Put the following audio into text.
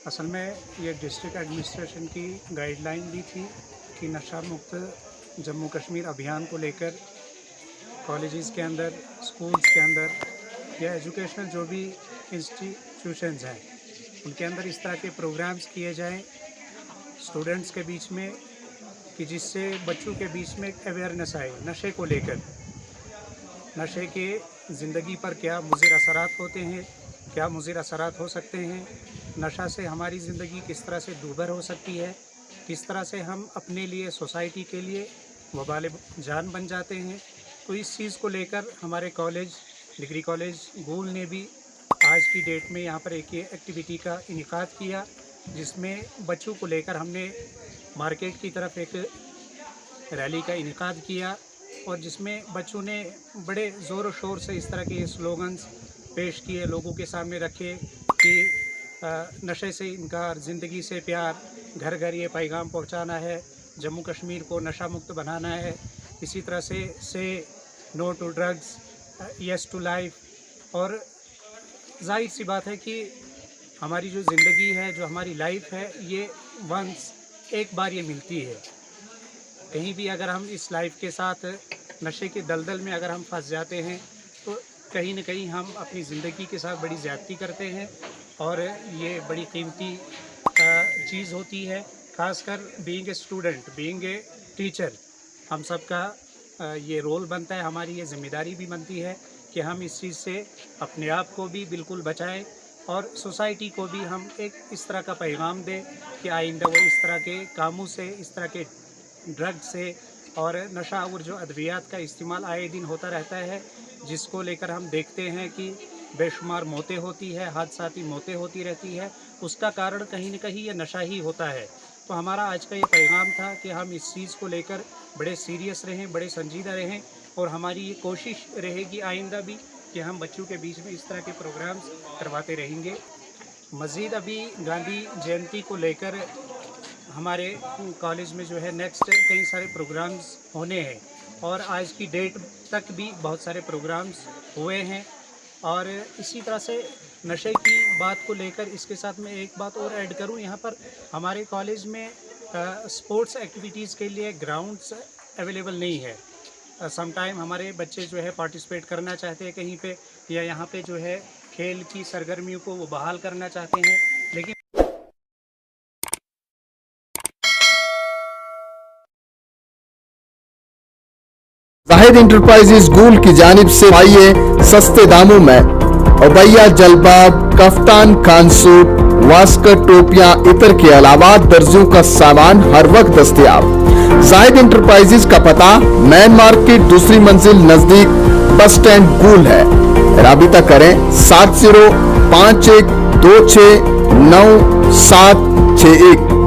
असल में ये डिस्ट्रिक्ट एडमिनिस्ट्रेशन की गाइडलाइन भी थी कि नशा मुक्त जम्मू कश्मीर अभियान को लेकर कॉलेजेस के अंदर, स्कूल्स के अंदर या एजुकेशनल जो भी इंस्टीट्यूशंस हैं उनके अंदर इस तरह के प्रोग्राम्स किए जाएं स्टूडेंट्स के बीच में कि जिससे बच्चों के बीच में एक अवेयरनेस आए नशे को लेकर। नशे के ज़िंदगी पर क्या मुज़िर असरात होते हैं, क्या मुज़िर असरात हो सकते हैं, नशा से हमारी ज़िंदगी किस तरह से दूभर हो सकती है, किस तरह से हम अपने लिए, सोसाइटी के लिए वबाल जान बन जाते हैं। तो इस चीज़ को लेकर हमारे कॉलेज, डिग्री कॉलेज गूल ने भी आज की डेट में यहाँ पर एक एक्टिविटी का इनेकाद किया, जिसमें बच्चों को लेकर हमने मार्केट की तरफ एक रैली का इनेकाद किया और जिसमें बच्चों ने बड़े ज़ोर शोर से इस तरह के स्लोगन्स पेश किए, लोगों के सामने रखे कि नशे से इनकार, ज़िंदगी से प्यार, घर घर ये पैगाम पहुंचाना है, जम्मू कश्मीर को नशा मुक्त बनाना है। इसी तरह से no to drugs, yes to life. और जाहिर सी बात है कि हमारी जो ज़िंदगी है, जो हमारी लाइफ है, ये वंस एक बार ये मिलती है। कहीं भी अगर हम इस लाइफ के साथ नशे के दलदल में अगर हम फंस जाते हैं तो कहीं न कहीं हम अपनी ज़िंदगी के साथ बड़ी ज़्यादती करते हैं और ये बड़ी कीमती चीज़ होती है। ख़ासकर being a student, being a teacher, हम सब का ये रोल बनता है, हमारी ये ज़िम्मेदारी भी बनती है कि हम इस चीज़ से अपने आप को भी बिल्कुल बचाएं और सोसाइटी को भी हम एक इस तरह का पैगाम दें कि आइंदा वो इस तरह के कामों से, इस तरह के ड्रग से और नशा और जो अद्वियात का इस्तेमाल आए दिन होता रहता है, जिसको लेकर हम देखते हैं कि बेशुमार मौतें होती है, हादसाती मौतें होती रहती है, उसका कारण कहीं न कहीं ये नशा ही होता है। तो हमारा आज का ये पैगाम था कि हम इस चीज़ को लेकर बड़े सीरियस रहें, बड़े संजीदा रहें और हमारी ये कोशिश रहेगी आइंदा भी कि हम बच्चों के बीच में इस तरह के प्रोग्राम्स करवाते रहेंगे। मज़ीद अभी गांधी जयंती को लेकर हमारे कॉलेज में जो है नेक्स्ट कई सारे प्रोग्राम्स होने हैं और आज की डेट तक भी बहुत सारे प्रोग्राम्स हुए हैं। और इसी तरह से नशे की बात को लेकर इसके साथ मैं एक बात और ऐड करूं, यहाँ पर हमारे कॉलेज में स्पोर्ट्स एक्टिविटीज़ के लिए ग्राउंड्स अवेलेबल नहीं है। सम टाइम हमारे बच्चे जो है पार्टिसिपेट करना चाहते हैं कहीं पे, या यहाँ पे जो है खेल की सरगर्मियों को वो बहाल करना चाहते हैं, लेकिन जाहिद इंटरप्राइजेज गूल की जानिब से आइए सस्ते दामों में अबैया, जलबाब, कफ्तान, खानसूट, वास्कर, टोपियां, इतर के अलावा दर्जियों का सामान हर वक्त दस्तयाब। जाहिद इंटरप्राइजेज का पता मैन मार्केट, दूसरी मंजिल, नजदीक बस स्टैंड गूल है। राबिता करें 7051269761।